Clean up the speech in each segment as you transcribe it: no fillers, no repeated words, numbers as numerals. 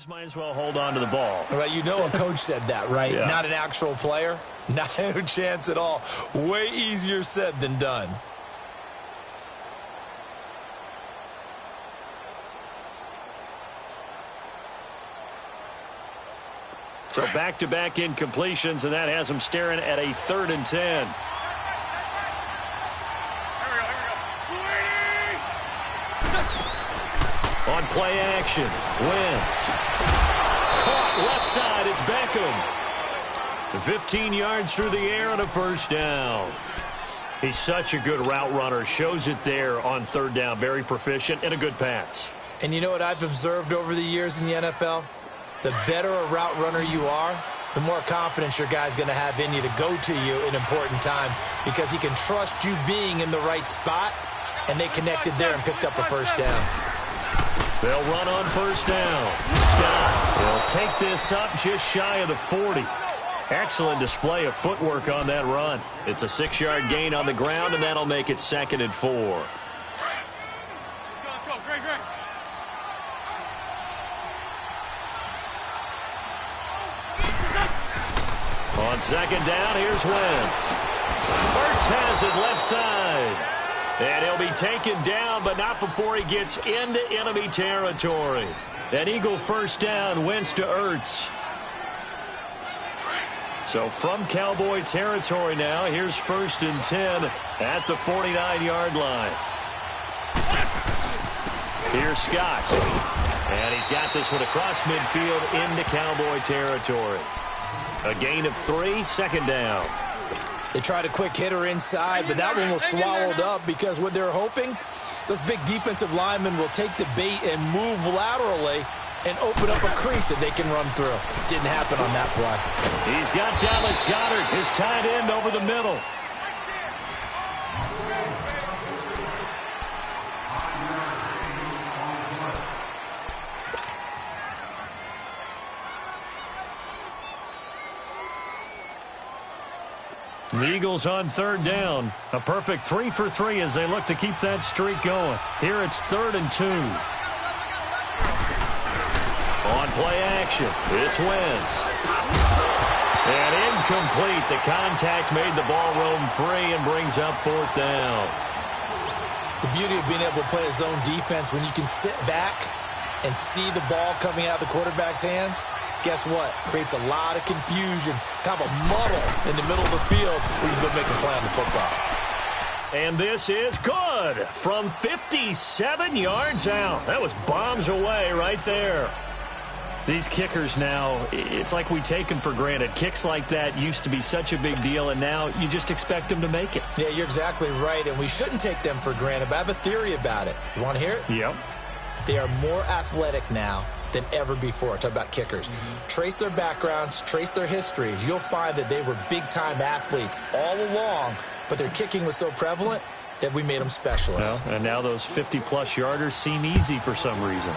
Might as well hold on to the ball. Right, you know a coach said that, right? Yeah. Not an actual player. Not a chance at all. Way easier said than done. So back-to-back incompletions, and that has him staring at a 3rd and 10. On play action, Wentz. Caught left side, it's Beckham. 15 yards through the air and a 1st down. He's such a good route runner. Shows it there on 3rd down. Very proficient and a good pass. And you know what I've observed over the years in the NFL? The better a route runner you are, the more confidence your guy's going to have in you to go to you in important times because he can trust you being in the right spot, and they connected there and picked up a 1st down. They'll run on 1st down. Scott will take this up just shy of the 40. Excellent display of footwork on that run. It's a 6-yard gain on the ground, and that'll make it 2nd and 4. Let's go. Great. On 2nd down, here's Wentz. First has it left side. And he'll be taken down, but not before he gets into enemy territory. An Eagle 1st down, Wentz to Ertz. So from Cowboy territory now, here's 1st and 10 at the 49-yard line. Here's Scott. And he's got this one across midfield into Cowboy territory. A gain of 3, 2nd down. They tried a quick hitter inside, but that one was swallowed up because what they're hoping, those big defensive linemen will take the bait and move laterally and open up a crease that they can run through. Didn't happen on that play. He's got Dallas Goedert, his tight end, over the middle. The Eagles on 3rd down. A perfect 3 for 3 as they look to keep that streak going. Here it's 3rd and 2. On play action, it's Wentz. And incomplete. The contact made the ball roam free and brings up 4th down. The beauty of being able to play a zone defense when you can sit back and see the ball coming out of the quarterback's hands, guess what? Creates a lot of confusion, kind of a muddle in the middle of the field where you can go make a play on the football. And this is good from 57 yards out. That was bombs away right there. These kickers now, it's like we take them for granted. Kicks like that used to be such a big deal, and now you just expect them to make it. Yeah, you're exactly right, and we shouldn't take them for granted, but I have a theory about it. You want to hear it? Yep. They are more athletic now than ever before. Talk about kickers. Trace their backgrounds, trace their histories. You'll find that they were big-time athletes all along, but their kicking was so prevalent that we made them specialists. Well, and now those 50-plus yarders seem easy for some reason.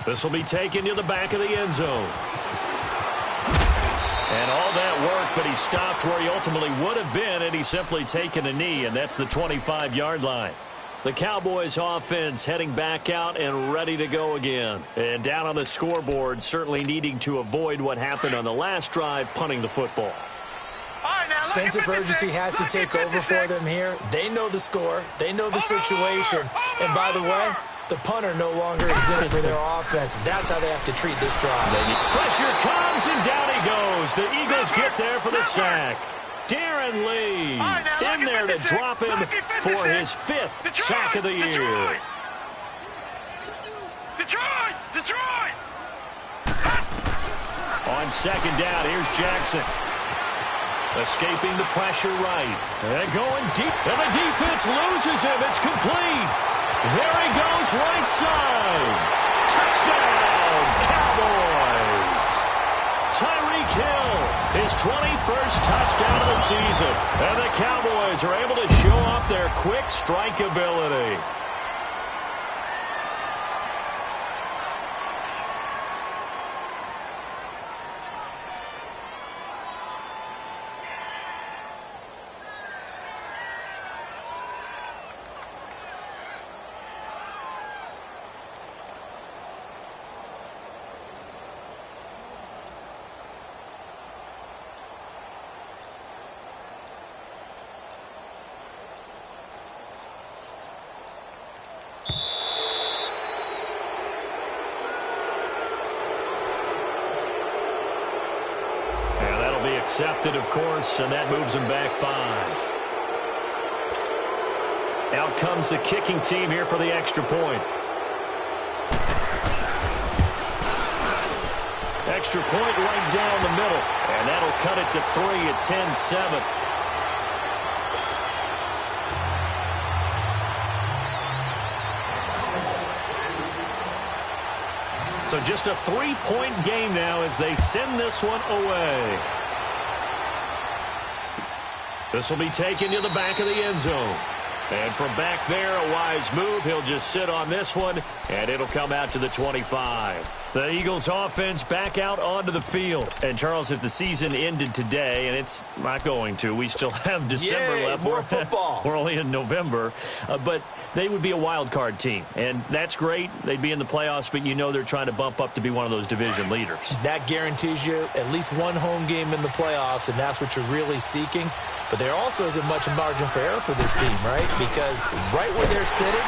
This will be taken to the back of the end zone. And all that work, but he stopped where he ultimately would have been, and he's simply taken a knee, and that's the 25-yard line. The Cowboys offense heading back out and ready to go again. And down on the scoreboard, certainly needing to avoid what happened on the last drive, punting the football. Sense of urgency has to take over for them here. They know the score. They know the situation. And by the way, the punter no longer exists for their offense. That's how they have to treat this drive. Pressure comes, and down he goes. The Eagles get there for the sack. Darren Lee in there to drop him for his 5th sack of the year. Detroit! On 2nd down, here's Jackson. Escaping the pressure right. And going deep. And the defense loses him. It's complete. There he goes, right side. Touchdown, Cowboys. Tyreek Hill, his 21st touchdown of the season. And the Cowboys are able to show off their quick strike ability. intercepted, of course, and that moves him back 5. Out comes the kicking team here for the extra point. Extra point right down the middle, and that'll cut it to 3 at 10-7. So just a 3-point game now as they send this one away. This will be taken to the back of the end zone. And from back there, a wise move. He'll just sit on this one, and it'll come out to the 25. The Eagles offense back out onto the field. And, Charles, if the season ended today, and it's not going to, we still have December left. More football. We're only in November. But they would be a wild card team. And that's great. They'd be in the playoffs, but you know they're trying to bump up to be one of those division leaders. That guarantees you at least one home game in the playoffs, and that's what you're really seeking. But there also isn't much margin for error for this team, right? Because right where they're sitting,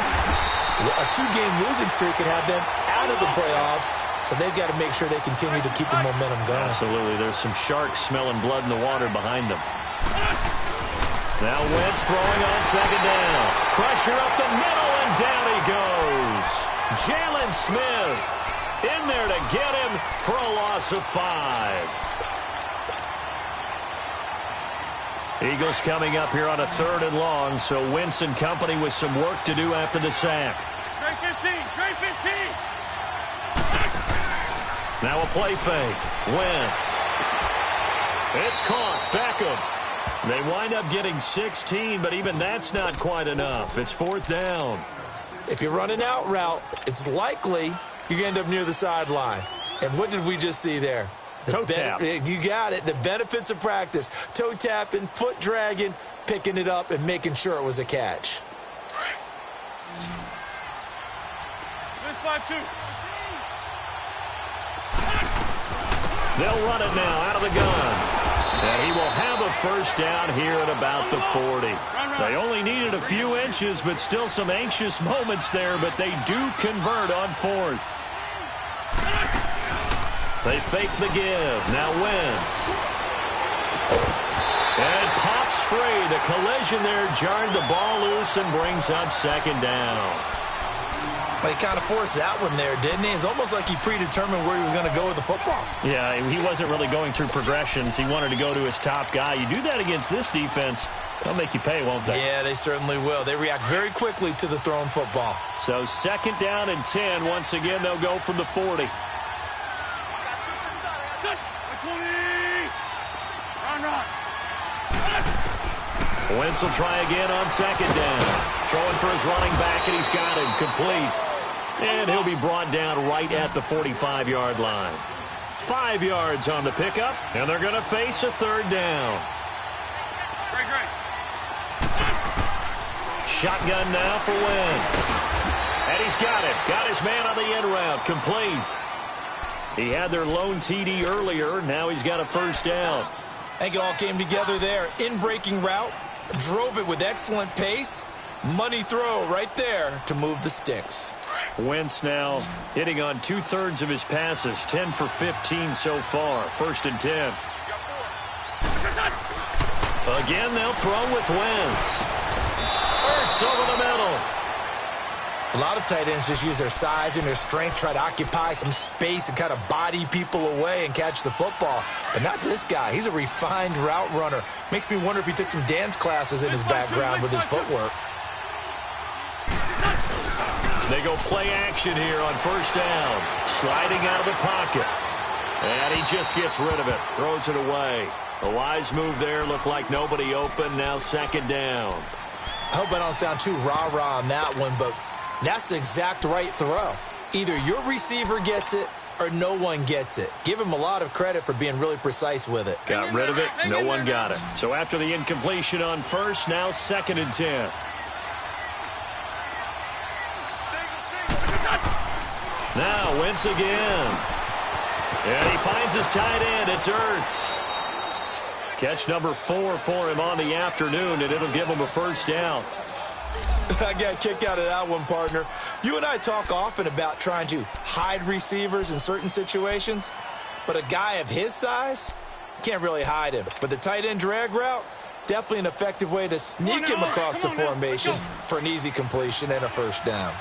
a 2-game losing streak could have them out of the playoffs. So they've got to make sure they continue to keep the momentum going. Absolutely. There's some sharks smelling blood in the water behind them. Now Wentz throwing on second down. Pressure up the middle, and down he goes. Jalen Smith in there to get him for a loss of 5. Eagles coming up here on a 3rd and long, so Wentz and company with some work to do after the sack. Trey 15, Trey 15. Now a play fake. Wentz. It's caught. Beckham. They wind up getting 16, but even that's not quite enough. It's 4th down. If you're running out route, it's likely you're going to end up near the sideline. And what did we just see there? Toe tap. You got it. The benefits of practice. Toe tapping, foot dragging, picking it up, and making sure it was a catch. This 5-2. They'll run it now out of the gun. And he will have a first down here at about the 40. They only needed a few inches, but still some anxious moments there, but they do convert on 4th. They fake the give. Now Wentz. And it pops free. The collision there jarred the ball loose and brings up second down. But he kind of forced that one there, didn't he? It's almost like he predetermined where he was going to go with the football. Yeah, he wasn't really going through progressions. He wanted to go to his top guy. You do that against this defense, they'll make you pay, won't they? Yeah, they certainly will. They react very quickly to the thrown football. So 2nd down and 10. Once again, they'll go from the 40. Wentz will try again on 2nd down. Throwing for his running back, and he's got him complete. And he'll be brought down right at the 45-yard line. 5 yards on the pickup, and they're going to face a 3rd down. Great. Shotgun now for Wentz. And he's got it. Got his man on the end route. Complete. He had their lone TD earlier. Now he's got a first down. I think it all came together there. In-breaking route. Drove it with excellent pace. Money throw right there to move the sticks. Wentz now hitting on 2/3 of his passes. 10 for 15 so far. 1st and 10. Again, they'll throw with Wentz. Ertz over the middle. A lot of tight ends just use their size and their strength, try to occupy some space and kind of body people away and catch the football. But not this guy. He's a refined route runner. Makes me wonder if he took some dance classes in his background with his footwork. They go play action here on 1st down. Sliding out of the pocket. And he just gets rid of it. Throws it away. A wise move there. Looked like nobody open. Now 2nd down. I hope I don't sound too rah-rah on that one, but that's the exact right throw. Either your receiver gets it or no one gets it. Give him a lot of credit for being really precise with it. Got rid of it. No one got it. So after the incompletion on 1st, now 2nd and 10. Now Wentz again. And he finds his tight end. It's Ertz. Catch number 4 for him on the afternoon, and it'll give him a first down. I got a kick out of that one, partner. You and I talk often about trying to hide receivers in certain situations, but a guy of his size, can't really hide him. But the tight end drag route, definitely an effective way to sneak him across the formation for an easy completion and a first down.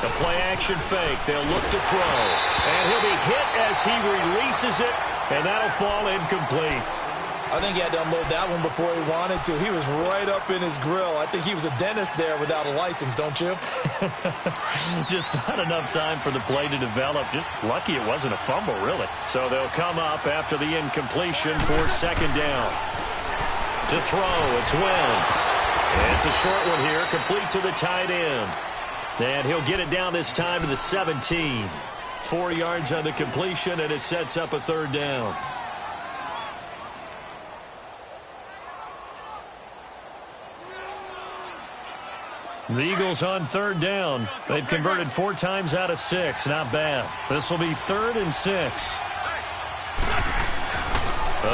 The play-action fake. They'll look to throw. And he'll be hit as he releases it, and that'll fall incomplete. I think he had to unload that one before he wanted to. He was right up in his grill. I think he was a dentist there without a license, don't you? Just not enough time for the play to develop. Just lucky it wasn't a fumble, really. So they'll come up after the incompletion for second down. To throw, it's Wentz. It's a short one here, complete to the tight end. And he'll get it down this time to the 17. 4 yards on the completion, and it sets up a third down. The Eagles on third down. They've converted 4 times out of 6. Not bad. This will be 3rd and 6.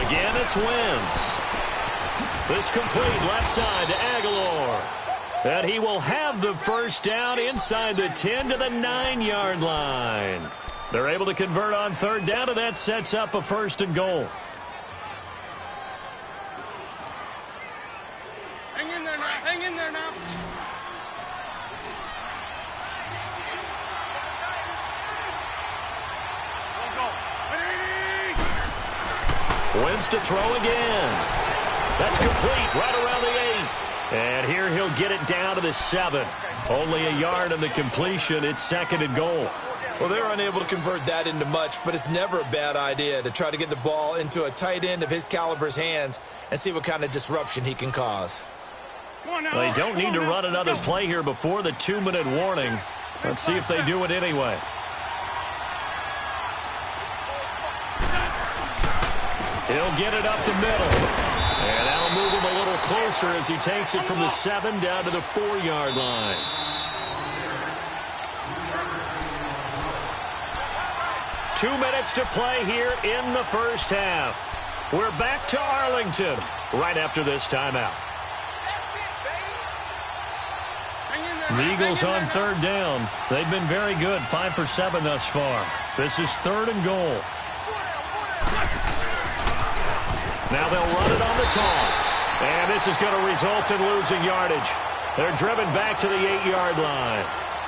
Again, it's Wentz. This complete left side to Aguilar. And he will have the first down inside the 10 to the 9-yard line. They're able to convert on third down, and that sets up a 1st and goal. Hang in there now. Hang in there now. Wentz to throw again. That's complete right around the 8. And here he'll get it down to the 7. Only a yard on the completion. It's 2nd and goal. Well, they're unable to convert that into much, but it's never a bad idea to try to get the ball into a tight end of his caliber's hands and see what kind of disruption he can cause. They don't need to run another play here before the 2-minute warning. Let's see if they do it anyway. He'll get it up the middle. And that'll move him a little closer as he takes it from the 7 down to the 4-yard line. Two minutes to play here in the first half. We're back to Arlington right after this timeout. The Eagles on third down. They've been very good, 5 for 7 thus far. This is 3rd and goal. Now they'll run it on the toss. And this is going to result in losing yardage. They're driven back to the 8-yard line.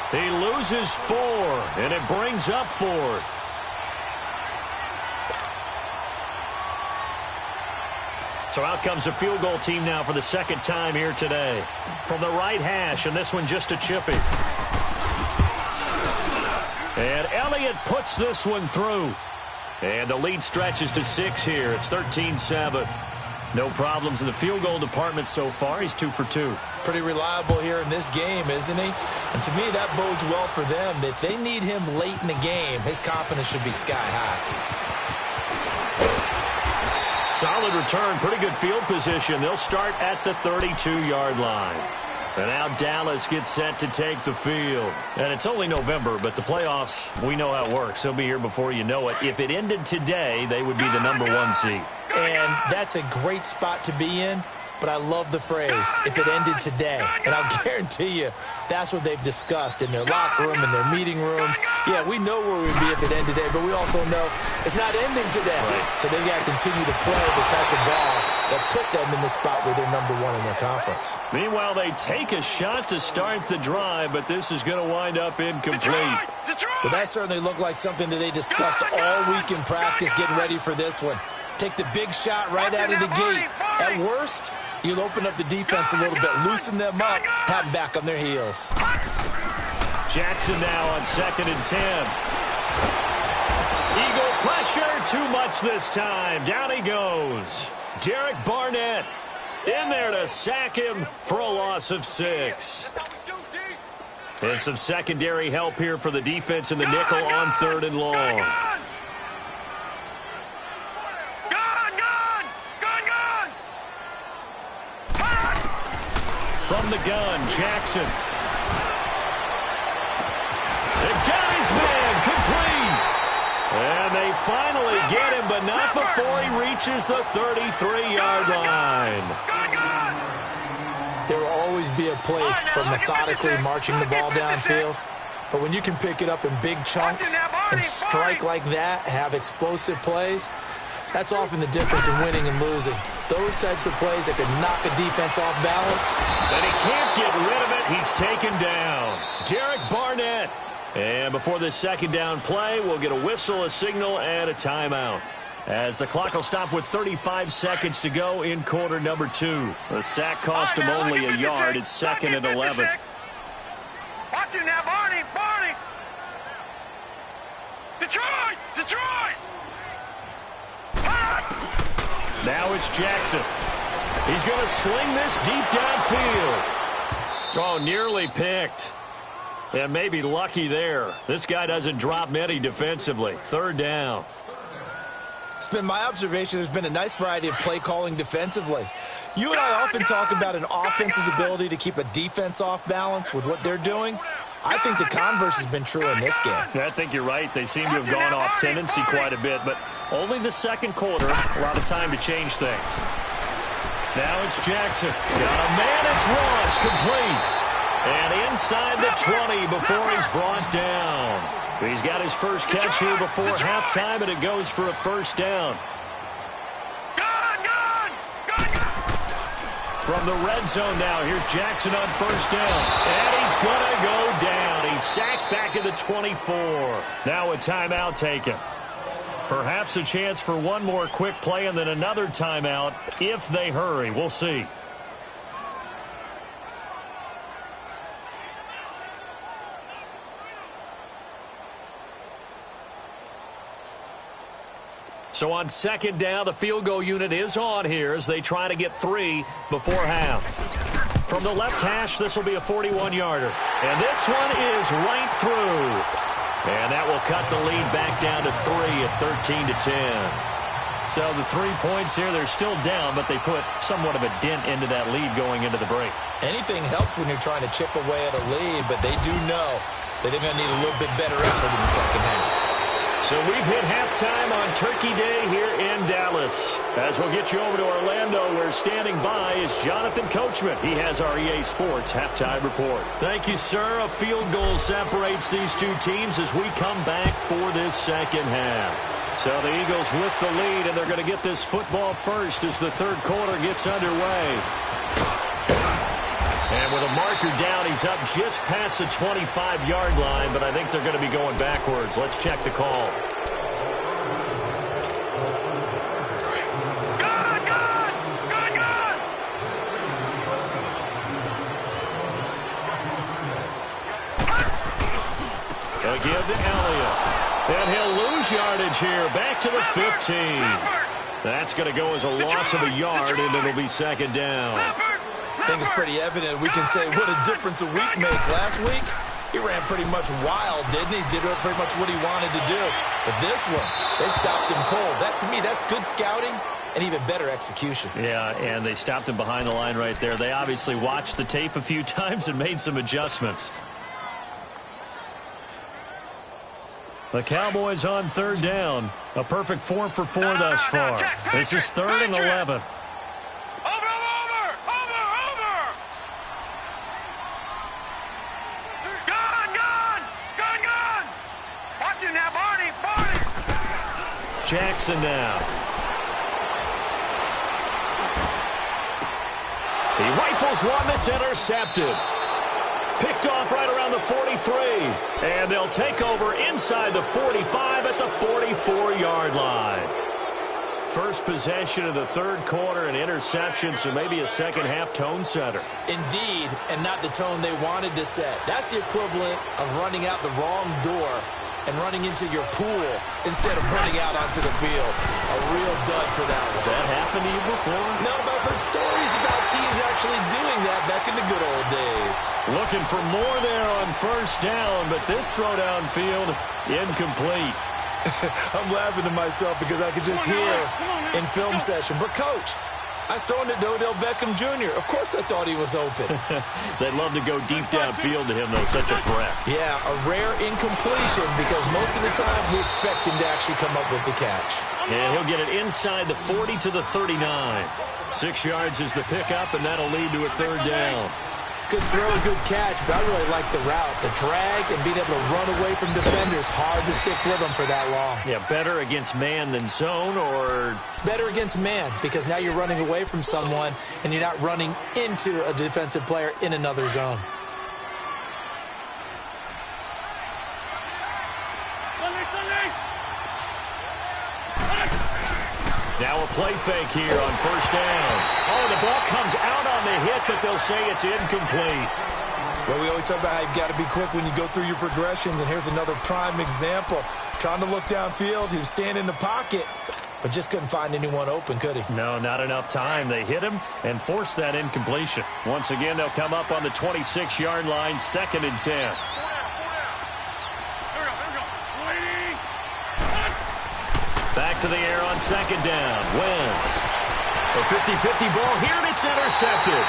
He loses 4, and it brings up 4th. So out comes the field goal team now for the 2nd time here today. From the right hash, and this one just a chippy. And Elliott puts this one through. And the lead stretches to 6 here. It's 13-7. No problems in the field goal department so far. He's 2 for 2. Pretty reliable here in this game, isn't he? And to me, that bodes well for them. If they need him late in the game, his confidence should be sky high. Solid return, pretty good field position. They'll start at the 32-yard line. And now Dallas gets set to take the field. And it's only November, but the playoffs, we know how it works. They'll be here before you know it. If it ended today, they would be the #1 seed. And that's a great spot to be in. But I love the phrase, if it ended today. And I'll guarantee you, that's what they've discussed in their locker room, in their meeting rooms. Yeah, we know where we'd be if it ended today, but we also know it's not ending today. Right. So they've got to continue to play the type of ball that put them in the spot where they're #1 in their conference. Meanwhile, they take a shot to start the drive, but this is going to wind up incomplete. Well, that certainly looked like something that they discussed all week in practice, getting ready for this one. Take the big shot right out of the gate. At worst, you'll open up the defense a little bit, loosen them up, have them back on their heels. Jackson now on 2nd and 10. Eagle pressure, too much this time. Down he goes. Derek Barnett in there to sack him for a loss of 6. And some secondary help here for the defense in the nickel on 3rd and long. From the gun, Jackson. They got his man complete. And they finally get him, but not before he reaches the 33-yard line. There will always be a place for methodically marching the ball downfield. But when you can pick it up in big chunks and strike like that, have explosive plays, that's often the difference in winning and losing. Those types of plays that can knock a defense off balance. And he can't get rid of it. He's taken down. Derek Barnett. And before this second down play, we'll get a whistle, a signal, and a timeout, as the clock will stop with 35 seconds to go in quarter number 2. The sack cost him only a yard. It's 2nd and 11. Watch it now, Barney! Barney! Detroit! Detroit! Now it's Jackson. He's going to sling this deep downfield. Oh, nearly picked. And maybe lucky there. This guy doesn't drop many defensively. 3rd down. It's been my observation there's been a nice variety of play calling defensively. You and I often talk about an offense's ability to keep a defense off balance with what they're doing. I think the converse has been true in this game. I think you're right. They seem to have gone off tendency quite a bit, but only the second quarter. A lot of time to change things. Now it's Jackson. Got a man. It's Ross. Complete. And inside the 20 before he's brought down. He's got his first catch here before halftime, and it goes for a 1st down. From the red zone now, here's Jackson on 1st down. And he's going to go down. He's sacked back at the 24. Now a timeout taken. Perhaps a chance for one more quick play and then another timeout if they hurry. We'll see. So on 2nd down, the field goal unit is on here as they try to get 3 before half. From the left hash, this will be a 41-yarder. And this one is right through. And that will cut the lead back down to 3 at 13-10. So the 3 points here, they're still down, but they put somewhat of a dent into that lead going into the break. Anything helps when you're trying to chip away at a lead, but they do know that they're going to need a little bit better effort in the second half. So we've hit halftime on Turkey Day here in Dallas. As we'll get you over to Orlando, where standing by is Jonathan Coachman. He has our EA Sports Halftime Report. Thank you, sir. A field goal separates these two teams as we come back for this second half. So the Eagles with the lead, and they're going to get this football first as the 3rd quarter gets underway. And with a marker down, he's up just past the 25-yard line, but I think they're going to be going backwards. Let's check the call. They'll give to Elliott. And he'll lose yardage here, back to the 15. That's going to go as a loss of a yard, and it'll be 2nd down. I think it's pretty evident we can say what a difference a week makes. Last week, he ran pretty much wild, didn't he? Did pretty much what he wanted to do. But this one, they stopped him cold. That, to me, that's good scouting and even better execution. Yeah, and they stopped him behind the line right there. They obviously watched the tape a few times and made some adjustments. The Cowboys on 3rd down. A perfect 4 for 4 thus far. This is 3rd and 11. Jackson now. He rifles one that's intercepted. Picked off right around the 43. And they'll take over inside the 45 at the 44-yard line. First possession of the 3rd quarter, an interception, so maybe a second-half tone setter. Indeed, and not the tone they wanted to set. That's the equivalent of running out the wrong door and running into your pool instead of running out onto the field. A real dud for that one. Has that happened to you before? No, but I've heard stories about teams actually doing that back in the good old days. Looking for more there on 1st down, but this throw downfield incomplete. I'm laughing to myself because I could just hear in film session. But, Coach, I was throwing it to Odell Beckham Jr. Of course I thought he was open. They'd love to go deep downfield to him, though. Such a threat. Yeah, a rare incompletion because most of the time we expect him to actually come up with the catch. And he'll get it inside the 40 to the 39. 6 yards is the pickup, and that'll lead to a 3rd down. good throw, good catch, but I really like the route. The drag and being able to run away from defenders, hard to stick with them for that long. Yeah, better against man than zone, or? Better against man, because now you're running away from someone and you're not running into a defensive player in another zone. Now a play fake here on first down. Oh, the ball comes out on the hit, but they'll say it's incomplete. Well, we always talk about how you've got to be quick when you go through your progressions, and here's another prime example. Trying to look downfield, he was standing in the pocket, but just couldn't find anyone open, could he? No, not enough time. They hit him and forced that incompletion. Once again, they'll come up on the 26-yard line, 2nd and 10. Back to the air on 2nd down. Wentz. A 50-50 ball here, and it's intercepted.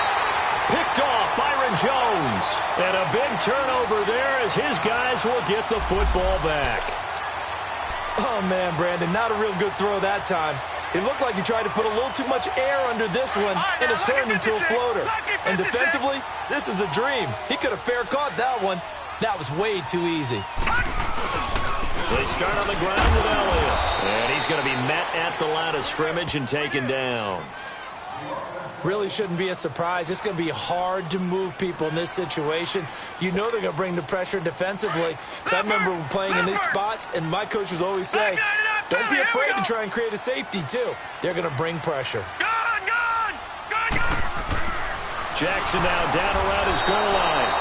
Picked off Byron Jones. And a big turnover there as his guys will get the football back. Oh, man, Brandon, not a real good throw that time. It looked like he tried to put a little too much air under this one, and it turned into a floater. And defensively, this is a dream. He could have fair caught that one. That was way too easy. They start on the ground with Elliott. And he's going to be met at the line of scrimmage and taken down. Really shouldn't be a surprise. It's going to be hard to move people in this situation. You know they're going to bring the pressure defensively. So I remember playing in these spots, and my coach was always saying, don't be afraid to try and create a safety, too. They're going to bring pressure. Jackson now down around his goal line.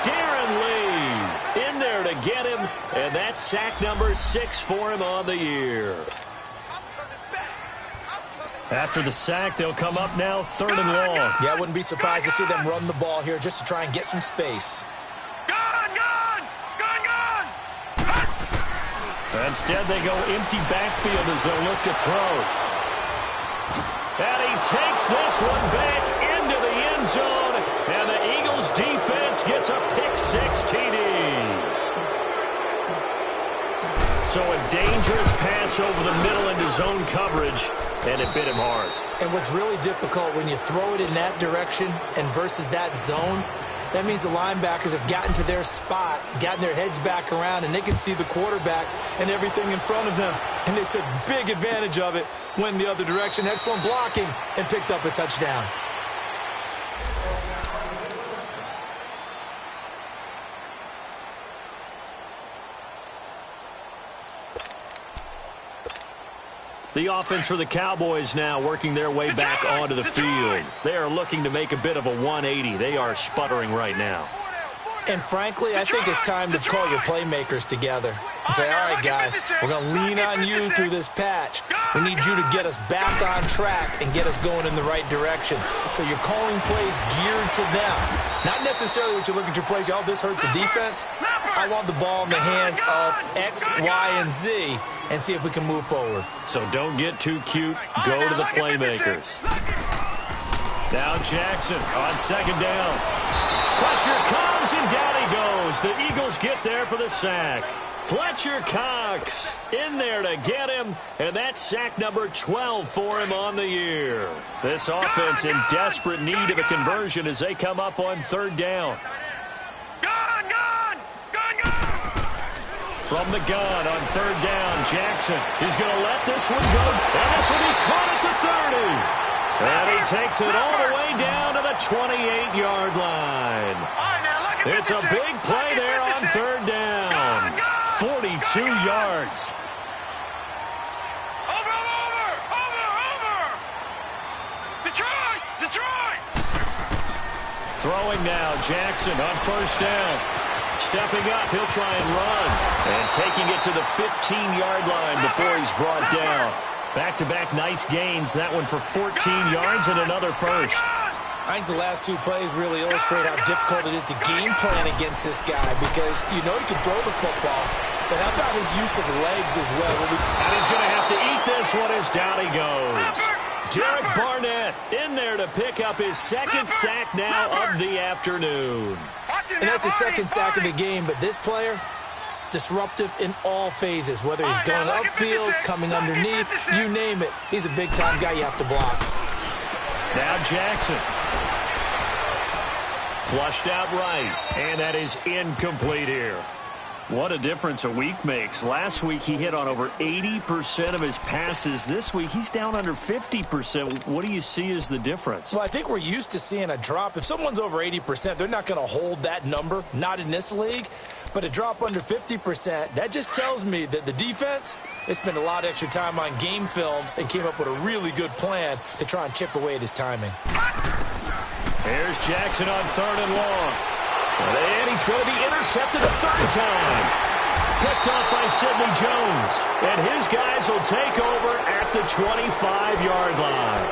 Darren Lee in there to get him, and that's sack number 6 for him on the year. After the sack, they'll come up now 3rd and long. Yeah, I wouldn't be surprised to see them run the ball here just to try and get some space. Instead, they go empty backfield as they look to throw. And he takes this one back into the end zone, and the Eagles defense gets a pick-6 TD. So a dangerous pass over the middle into zone coverage, and it bit him hard. And what's really difficult when you throw it in that direction and versus that zone, that means the linebackers have gotten to their spot, gotten their heads back around, and they can see the quarterback and everything in front of them. And they took big advantage of it, went the other direction, excellent blocking, and picked up a touchdown. The offense for the Cowboys now working their way back onto the field. They are looking to make a bit of a 180. They are sputtering right now. And frankly, I think it's time to call your playmakers together and say, all right, guys, we're going to lean on you through this patch. We need you to get us back on track and get us going in the right direction. So you're calling plays geared to them. Not necessarily what you look at your plays, oh, this hurts the defense. I want the ball in the hands of X, Y, and Z and see if we can move forward. So don't get too cute. Go to the playmakers. Now Jackson on 2nd down. Pressure comes, and down he goes. The Eagles get there for the sack. Fletcher Cox in there to get him, and that's sack number 12 for him on the year. This offense in desperate need of a conversion as they come up on 3rd down. From the gun on 3rd down, Jackson. He's going to let this one go, and this will be caught at the 30. And he takes it all the way down to the 28-yard line. It's a big play there on 3rd down. 42 yards. Over. Detroit. Throwing now, Jackson on 1st down. Stepping up, he'll try and run. And taking it to the 15-yard line before he's brought down. Back-to-back nice gains. That one for 14 yards and another first. I think the last 2 plays really illustrate how difficult it is to game plan against this guy because you know he can throw the football, but how about his use of legs as well? And he's going to have to eat this one as down he goes. Derek Barnett in there to pick up his 2nd sack now of the afternoon. And that's his 2nd sack of the game, but this player, disruptive in all phases, whether he's going upfield, coming underneath, you name it. He's a big-time guy you have to block. Now Jackson. Flushed out right, and that is incomplete here. What a difference a week makes. Last week he hit on over 80% of his passes. This week he's down under 50%. What do you see as the difference? Well, I think we're used to seeing a drop. If someone's over 80%, they're not going to hold that number, not in this league. But a drop under 50%, that just tells me that the defense, they spent a lot of extra time on game films and came up with a really good plan to try and chip away at his timing. Here's Jackson on 3rd and long. And he's going to be intercepted a 3rd time. Picked off by Sidney Jones. And his guys will take over at the 25-yard line.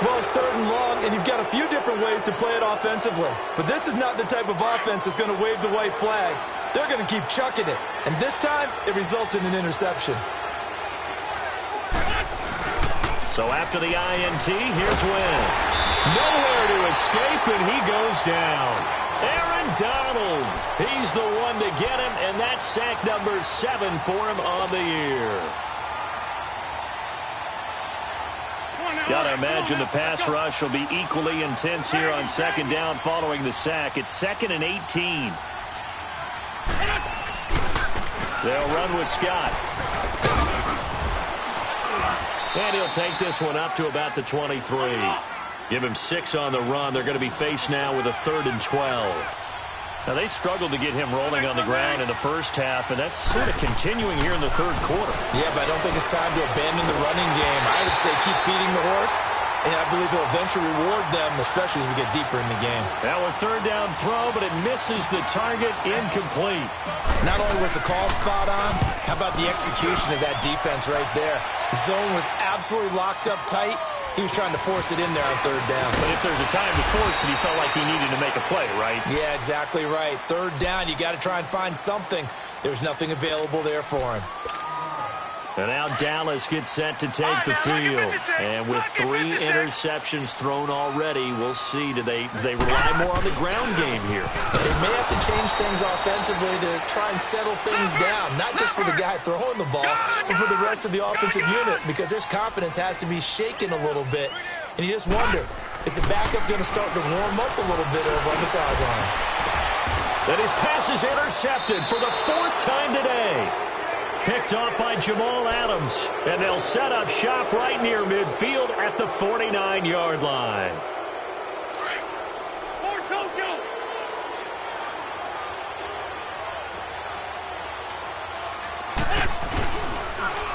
Well, it's 3rd and long, and you've got a few different ways to play it offensively. But this is not the type of offense that's going to wave the white flag. They're going to keep chucking it. And this time, it results in an interception. So after the INT, here's Wentz. Nowhere to escape, and he goes down. Aaron Donald, he's the one to get him, and that's sack number 7 for him on the year. Gotta imagine the pass rush will be equally intense here on 2nd down following the sack. It's 2nd and 18. They'll run with Scott. And he'll take this one up to about the 23. Give him 6 on the run. They're going to be faced now with a 3rd and 12. Now, they struggled to get him rolling on the ground in the first half, and that's sort of continuing here in the 3rd quarter. Yeah, but I don't think it's time to abandon the running game. I would say keep feeding the horse, and I believe he'll eventually reward them, especially as we get deeper in the game. Now a 3rd down throw, but it misses the target, incomplete. Not only was the call spot on, how about the execution of that defense right there? The zone was absolutely locked up tight. He was trying to force it in there on 3rd down. But if there's a time to force it, he felt like he needed to make a play, right? Yeah, exactly right. 3rd down, you got to try and find something. There's nothing available there for him. And now Dallas gets set to take the field. And with 3 interceptions thrown already, we'll see. Do they rely more on the ground game here? They may have to change things offensively to try and settle things down, not just for the guy throwing the ball, but for the rest of the offensive unit, because their confidence has to be shaken a little bit. And you just wonder, is the backup going to start to warm up a little bit over on the sideline? That his pass is intercepted for the 4th time today. Picked off by Jamal Adams. And they'll set up shop right near midfield at the 49-yard line.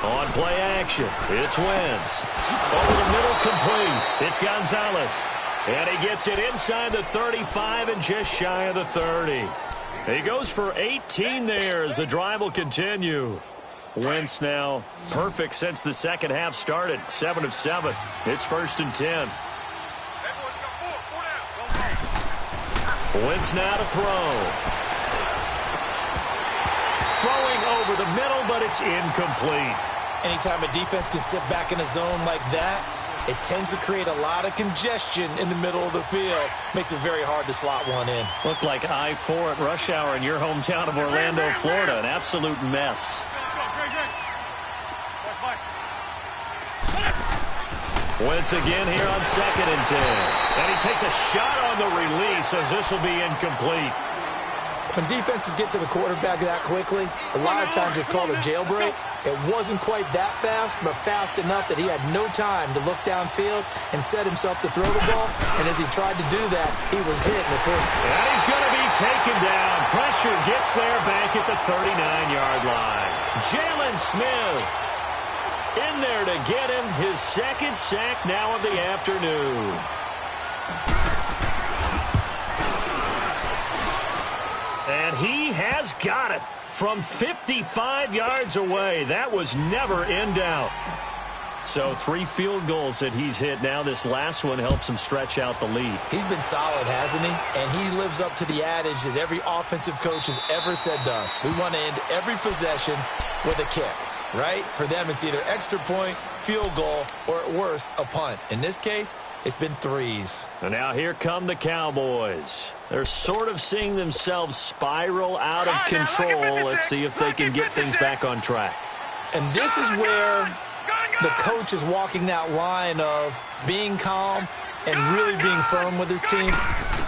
On play action, it's Wentz. Over the middle, complete. It's Gonzalez. And he gets it inside the 35 and just shy of the 30. He goes for 18 there as the drive will continue. Wentz now perfect since the 2nd half started. 7 of 7. It's 1st and 10. Wentz now to throw. Throwing over the middle, but it's incomplete. Anytime a defense can sit back in a zone like that, it tends to create a lot of congestion in the middle of the field. Makes it very hard to slot one in. Looked like I-4 at rush hour in your hometown of Orlando, Florida. An absolute mess. Wentz again here on 2nd and 10. And he takes a shot on the release as this will be incomplete. When defenses get to the quarterback that quickly, a lot of times it's called a jailbreak. It wasn't quite that fast, but fast enough that he had no time to look downfield and set himself to throw the ball. And as he tried to do that, he was hit in the first. And he's going to be taken down. Pressure gets there back at the 39-yard line. Jalen Smith in there to get him his 2nd sack now of the afternoon. And he has got it from 55 yards away. That was never in doubt. So 3 field goals that he's hit now. This last one helps him stretch out the lead. He's been solid, hasn't he? And he lives up to the adage that every offensive coach has ever said to us. We want to end every possession with a kick, right? For them, it's either extra point, field goal, or at worst, a punt. In this case, it's been 3s. And now here come the Cowboys. They're sort of seeing themselves spiral out of control. Let's see if they can get things back on track. And this is where the coach is walking that line of being calm and really being firm with his team.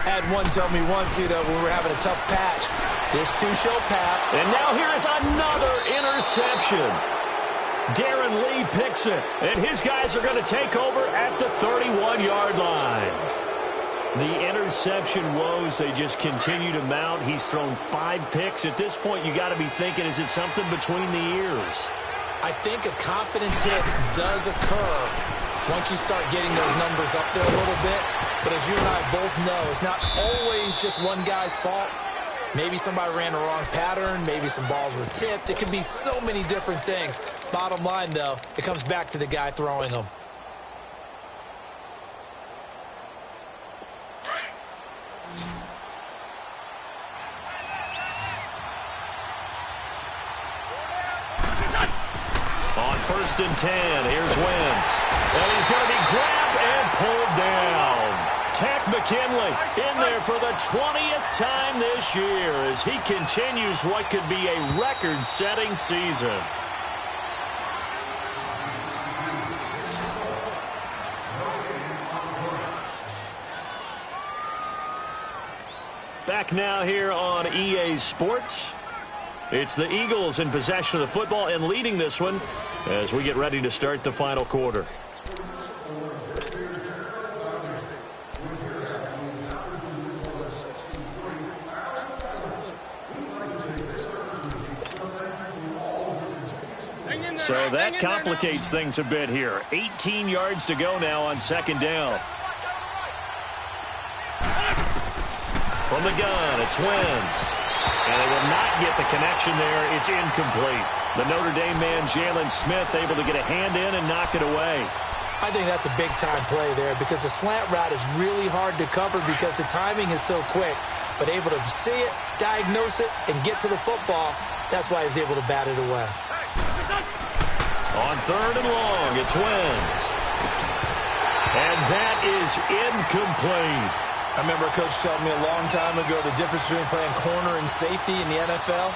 I had one tell me once, when we were having a tough patch, this too shall pass. And now here is another interception. Darren Lee picks it, and his guys are going to take over at the 31-yard line. The interception woes, they just continue to mount. He's thrown 5 picks. At this point, you got to be thinking, is it something between the ears? I think a confidence hit does occur once you start getting those numbers up there a little bit. But as you and I both know, it's not always just one guy's fault. Maybe somebody ran the wrong pattern. Maybe some balls were tipped. It can be so many different things. Bottom line, though, it comes back to the guy throwing them. On 1st and 10, here's Wentz. And he's going to be grabbed and pulled down. Takk McKinley in there for the 20th time this year as he continues what could be a record-setting season. Back now here on EA Sports. It's the Eagles in possession of the football and leading this one as we get ready to start the final quarter. So that complicates things a bit here. 18 yards to go now on 2nd down. From the gun, it's Wentz. And they will not get the connection there. It's incomplete. The Notre Dame man, Jalen Smith, able to get a hand in and knock it away. I think that's a big-time play there because the slant route is really hard to cover because the timing is so quick. But able to see it, diagnose it, and get to the football, that's why he was able to bat it away. On 3rd and long, it's Wentz. And that is incomplete. I remember a coach telling me a long time ago the difference between playing corner and safety in the NFL.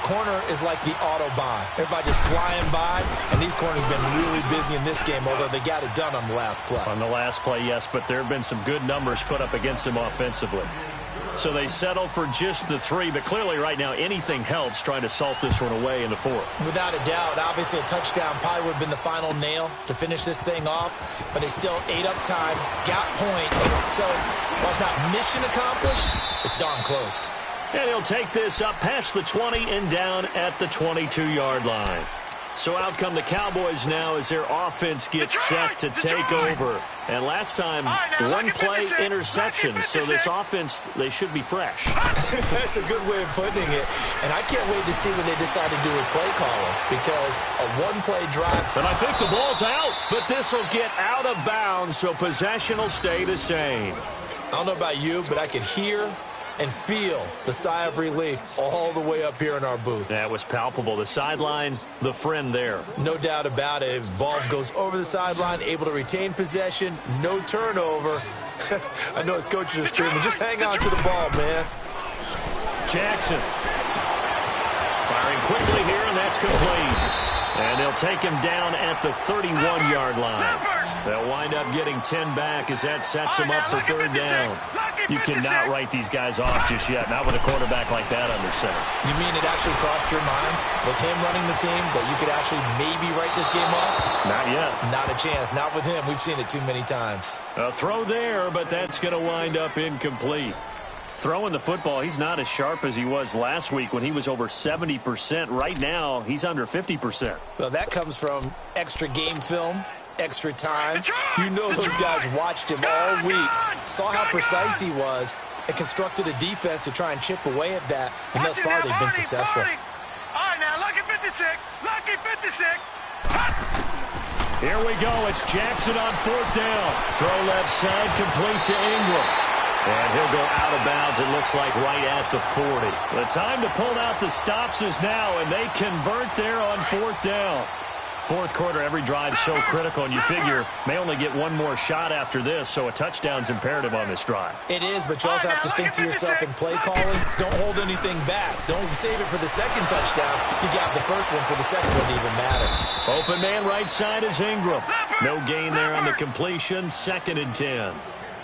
Corner is like the Autobahn. Everybody just flying by, and these corners have been really busy in this game, although they got it done on the last play. On the last play, yes, but there have been some good numbers put up against them offensively. So they settle for just the 3, but clearly right now anything helps trying to salt this one away in the 4th. Without a doubt, obviously a touchdown probably would have been the final nail to finish this thing off, but they still ate up time, got points. So while it's not mission accomplished, it's darn close. And he'll take this up past the 20 and down at the 22-yard line. So out come the Cowboys now as their offense gets set to take over. And last time, one play interception. So this offense, they should be fresh. That's a good way of putting it. And I can't wait to see what they decide to do with play calling because a one-play drive. And I think the ball's out, but this will get out of bounds, so possession will stay the same. I don't know about you, but I could hear and feel the sigh of relief all the way up here in our booth. That was palpable. The sideline, the friend there. No doubt about it. If the ball goes over the sideline, able to retain possession, no turnover. I know his coaches are screaming, just hang on to the ball, man. Jackson. Firing quickly here, and that's complete. And they'll take him down at the 31-yard line. They'll wind up getting 10 back as that sets him up for 3rd down. You cannot write these guys off just yet, not with a quarterback like that under center. You mean it actually crossed your mind with him running the team that you could actually maybe write this game off? Not yet. Not a chance. Not with him. We've seen it too many times. A throw there, but that's going to wind up incomplete. Throwing the football, he's not as sharp as he was last week when he was over 70%. Right now, he's under 50%. Well, that comes from extra game film, extra time. You know those guys watched him all week, saw how precise he was, and constructed a defense to try and chip away at that. And thus far, they've been successful. All right, now, lucky 56. Lucky 56. Here we go. It's Jackson on 4th down. Throw left side, complete to Ingram. And he'll go out of bounds, it looks like, right at the 40. The time to pull out the stops is now, and they convert there on 4th down. 4th quarter, every drive so critical, and you figure may only get one more shot after this, so a touchdown's imperative on this drive. It is, but you also have to think to yourself in play calling, don't hold anything back. Don't save it for the second touchdown. You got the first one for the second one to even matter. Open man right side is Ingram. No gain there on the completion, 2nd and 10.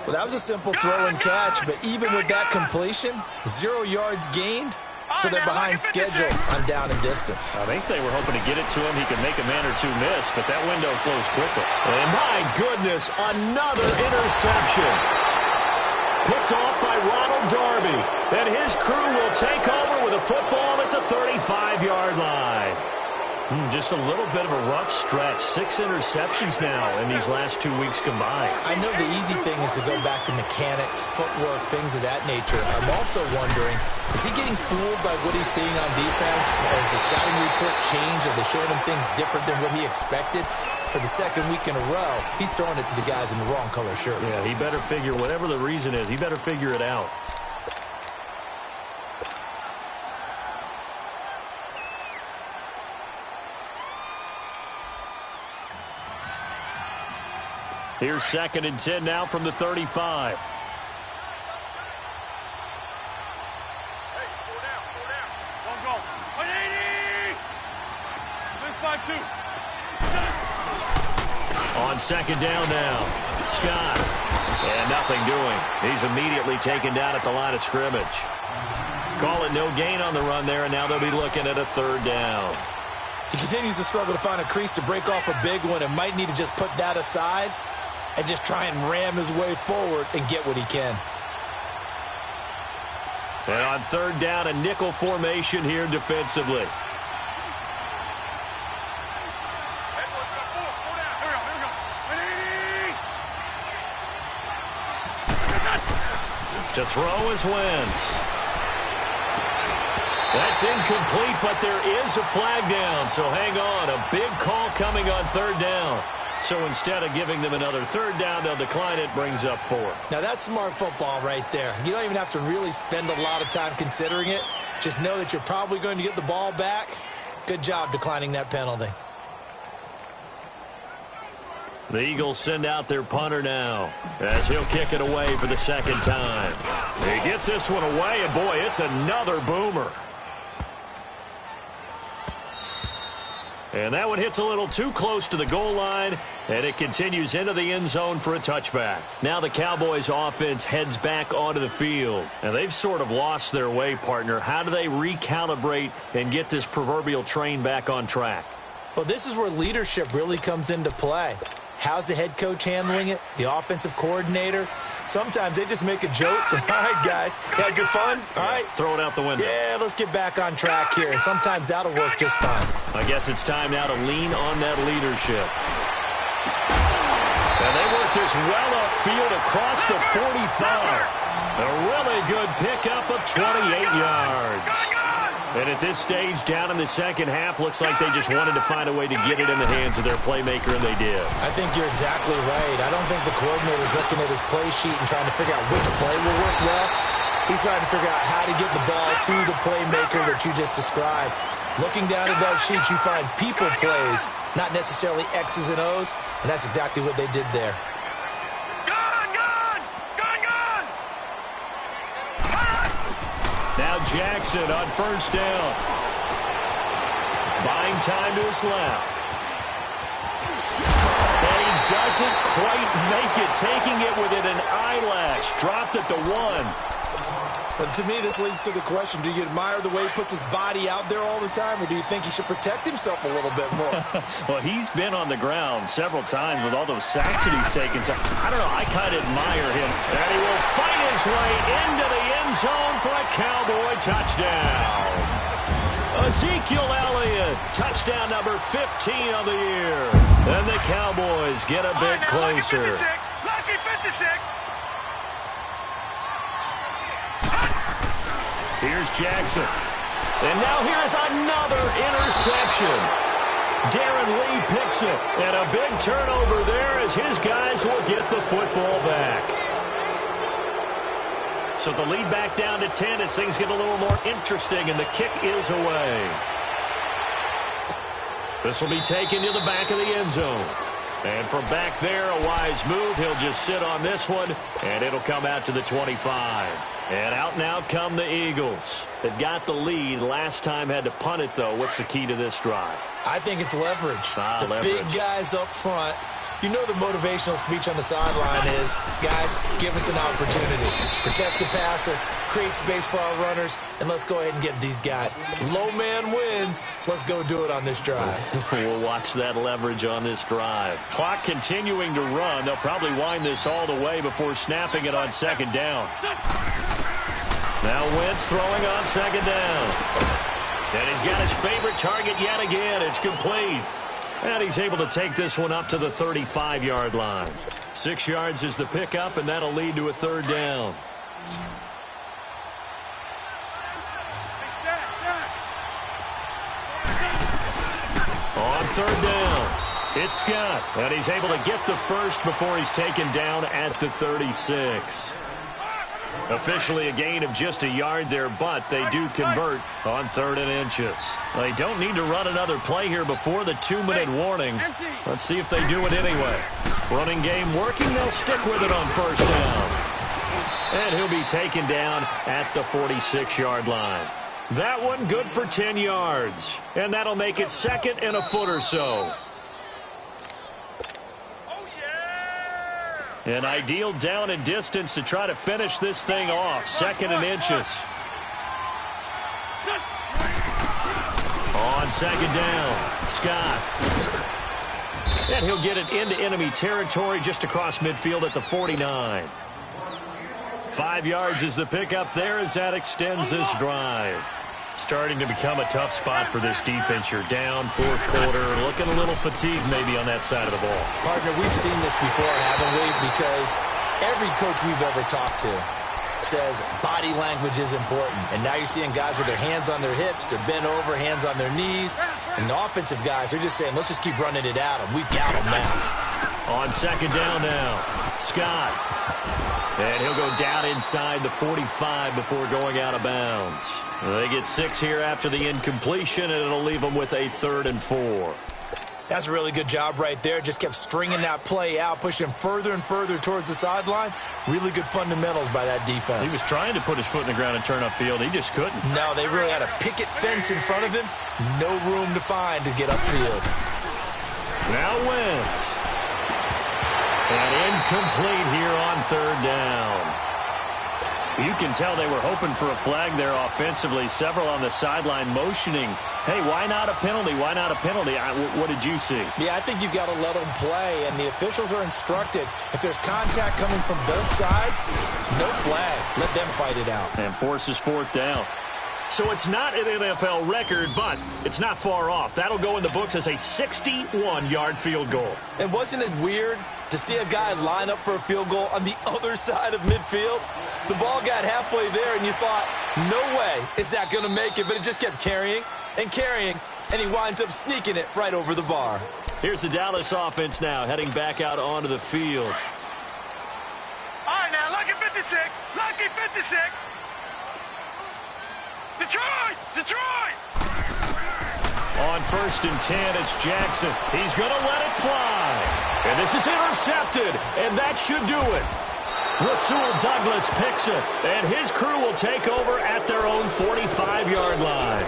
Well, that was a simple throw and catch, but even with that completion, 0 yards gained, so they're behind schedule on down and distance. I think they were hoping to get it to him. He could make a man or two miss, but that window closed quickly. And my goodness, another interception. Picked off by Ronald Darby. And his crew will take over with a football at the 35-yard line. Just a little bit of a rough stretch. 6 interceptions now in these last 2 weeks combined. I know the easy thing is to go back to mechanics, footwork, things of that nature. I'm also wondering, is he getting fooled by what he's seeing on defense? Has the scouting report changed? Are they showing him things different than what he expected? For the second week in a row, he's throwing it to the guys in the wrong color shirts. Yeah, he better figure, whatever the reason is, he better figure it out. Here's 2nd and 10 now from the 35. Hey, 4 down. Don't go. 180! Miss by 2. On 2nd down now, Scott. And nothing doing. He's immediately taken down at the line of scrimmage. Call it no gain on the run there, and now they'll be looking at a 3rd down. He continues to struggle to find a crease to break off a big one and might need to just put that aside and just try and ram his way forward and get what he can. And on 3rd down, a nickel formation here defensively. To throw is Wentz. That's incomplete, but there is a flag down, so hang on. A big call coming on 3rd down. So instead of giving them another 3rd down, they'll decline it, brings up 4. Now that's smart football right there. You don't even have to really spend a lot of time considering it. Just know that you're probably going to get the ball back. Good job declining that penalty. The Eagles send out their punter now as he'll kick it away for the 2nd time. He gets this one away, and boy, it's another boomer. And that one hits a little too close to the goal line, and it continues into the end zone for a touchback. Now the Cowboys offense heads back onto the field, and they've sort of lost their way, partner. How do they recalibrate and get this proverbial train back on track? Well, this is where leadership really comes into play. How's the head coach handling it? The offensive coordinator? Sometimes they just make a joke. All right, guys, had your fun? All right. Throw it out the window. Yeah, let's get back on track here. And sometimes that'll work just fine. I guess it's time now to lean on that leadership. And they work this well upfield across the 45. A really good pickup of 28 yards. And at this stage, down in the 2nd half, looks like they just wanted to find a way to get it in the hands of their playmaker, and they did. I think you're exactly right. I don't think the coordinator's looking at his play sheet and trying to figure out which play will work well. He's trying to figure out how to get the ball to the playmaker that you just described. Looking down at that sheet, you find people plays, not necessarily X's and O's, and that's exactly what they did there. Now Jackson on 1st down. Buying time to his left. And he doesn't quite make it, taking it within an eyelash. Dropped at the 1. But to me, this leads to the question, do you admire the way he puts his body out there all the time, or do you think he should protect himself a little bit more? Well, he's been on the ground several times with all those sacks that he's taken. So, I don't know, I kind of admire him. And he will fight his way into the end zone for a Cowboy touchdown. Ezekiel Elliott, touchdown number 15 of the year. And the Cowboys get a bit closer. Lucky 56. Here's Jackson. And now here's another interception. Darren Lee picks it. And a big turnover there as his guys will get the football back. So the lead back down to 10 as things get a little more interesting, and the kick is away. This will be taken to the back of the end zone. And from back there, a wise move. He'll just sit on this one, and it'll come out to the 25. And out now come the Eagles. They've got the lead. Last time had to punt it, though. What's the key to this drive? I think it's leverage. Leverage. Big guys up front You know the motivational speech on the sideline is, guys, give us an opportunity. Protect the passer, create space for our runners, and let's go ahead and get these guys. Low man wins. Let's go do it on this drive. We'll watch that leverage on this drive. Clock continuing to run. They'll probably wind this all the way before snapping it on second down. Now Wentz throwing on second down. And he's got his favorite target yet again. It's complete. And he's able to take this one up to the 35-yard line. 6 yards is the pickup, and that'll lead to a third down. On third down, it's Scott. And he's able to get the first before he's taken down at the 36. Officially a gain of just a yard there, but they do convert on 3rd and inches. They don't need to run another play here before the 2-minute warning. Let's see if they do it anyway. Running game working. They'll stick with it on first down. And he'll be taken down at the 46-yard line. That one good for 10 yards. And that'll make it 2nd and a foot or so. An ideal down and distance to try to finish this thing off. 2nd and inches. On second down, Scott. And he'll get it into enemy territory just across midfield at the 49. 5 yards is the pickup there as that extends this drive. Starting to become a tough spot for this defense. You're down 4th quarter, looking a little fatigued maybe on that side of the ball. Partner, we've seen this before, haven't we? Because every coach we've ever talked to says body language is important. And now you're seeing guys with their hands on their hips, they're bent over, hands on their knees. And the offensive guys are just saying, let's just keep running it at them. We've got them now. On second down now, Scott. And he'll go down inside the 45 before going out of bounds. They get 6 here after the incompletion, and it'll leave them with a 3rd and 4. That's a really good job right there. Just kept stringing that play out, pushing him further and further towards the sideline. Really good fundamentals by that defense. He was trying to put his foot in the ground and turn upfield. He just couldn't. No, they really had a picket fence in front of him. No room to find to get upfield. Now Wentz. And incomplete here on 3rd down. You can tell they were hoping for a flag there offensively. Several on the sideline motioning, hey, why not a penalty? Why not a penalty? What did you see? Yeah, I think you've got to let them play, and the officials are instructed. If there's contact coming from both sides, no flag. Let them fight it out. And forces 4th down. So it's not an NFL record, but it's not far off. That'll go in the books as a 61-yard field goal. And wasn't it weird to see a guy line up for a field goal on the other side of midfield? The ball got halfway there, and you thought, no way is that going to make it, but it just kept carrying and carrying, and he winds up sneaking it right over the bar. Here's the Dallas offense now, heading back out onto the field. All right, now, lucky 56. Lucky 56. Detroit! Detroit! On 1st and 10, it's Jackson. He's going to let it fly. And this is intercepted, and that should do it. Rasul Douglas picks it, and his crew will take over at their own 45-yard line.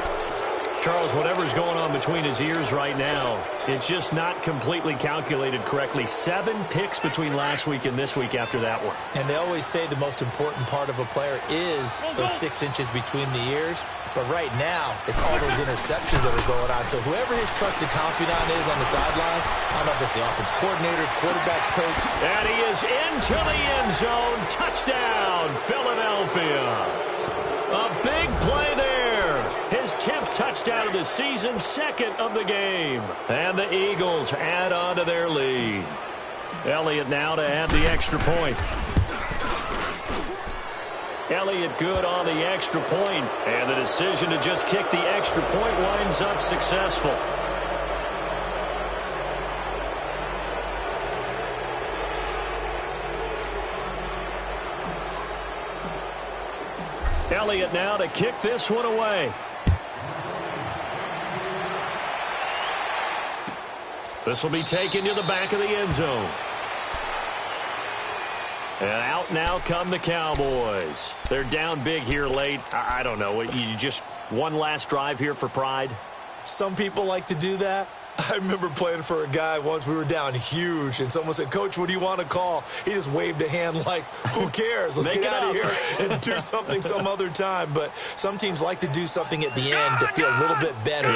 Charles, whatever's going on between his ears right now, it's just not completely calculated correctly. 7 picks between last week and this week after that one. And they always say the most important part of a player is those 6 inches between the ears. But right now, it's all those interceptions that are going on. So whoever his trusted confidant is on the sidelines, I don't know if it's the offense coordinator, quarterback's coach. And he is into the end zone. Touchdown, Philadelphia. A big play there. His 10th touchdown of the season, 2nd of the game. And the Eagles add on to their lead. Elliott now to add the extra point. Elliott good on the extra point, and the decision to just kick the extra point winds up successful. Elliott now to kick this one away. This will be taken to the back of the end zone. And out now come the Cowboys. They're down big here late. I don't know. You just one last drive here for pride? Some people like to do that. I remember playing for a guy once. We were down huge, and someone said, "Coach, what do you want to call?" He just waved a hand like, who cares? Let's get out of here and do something some other time. But some teams like to do something at the end to feel a little bit better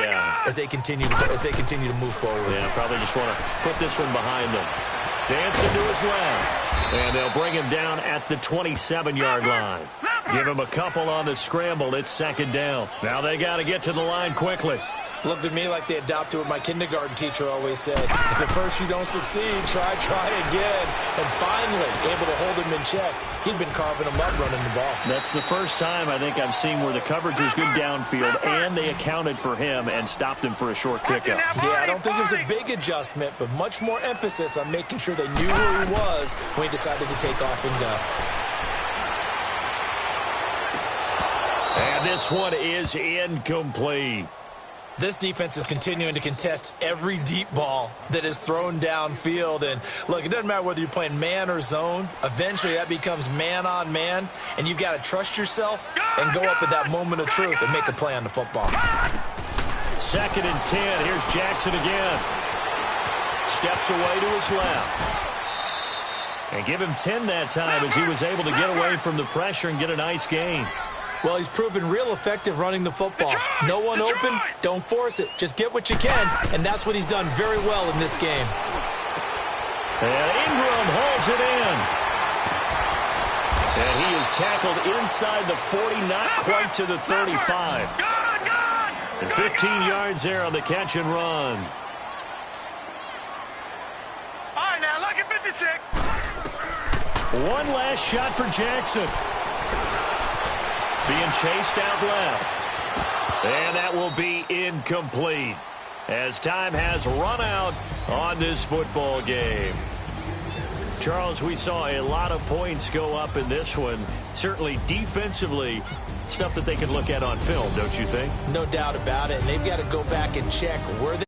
as they continue to move forward. Yeah, probably just want to put this one behind them. Dancing to his left. And they'll bring him down at the 27-yard line. Give him a couple on the scramble. It's second down. Now they got to get to the line quickly. Looked at me like they adopted what my kindergarten teacher always said. If at first you don't succeed, try again. And finally, able to hold him in check. He'd been carving him up running the ball. That's the first time I think I've seen where the coverage was good downfield, and they accounted for him and stopped him for a short pickup. Yeah, I don't think it was a big adjustment, but much more emphasis on making sure they knew where he was when he decided to take off and go. And this one is incomplete. This defense is continuing to contest every deep ball that is thrown downfield. And, look, it doesn't matter whether you're playing man or zone. Eventually, that becomes man-on-man, and you've got to trust yourself and go up at that moment of truth and make a play on the football. 2nd and 10. Here's Jackson again. Steps away to his left. And give him 10 that time as he was able to get away from the pressure and get a nice gain. Well, he's proven real effective running the football. No one open, don't force it. Just get what you can, and that's what he's done very well in this game. And Ingram hauls it in. And he is tackled inside the 40, not quite to the 35. And 15 yards there on the catch and run. All right, now, look at 56. One last shot for Jackson. Being chased out left. And that will be incomplete as time has run out on this football game. Charles, we saw a lot of points go up in this one. Certainly defensively, stuff that they can look at on film, don't you think? No doubt about it. And they've got to go back and check where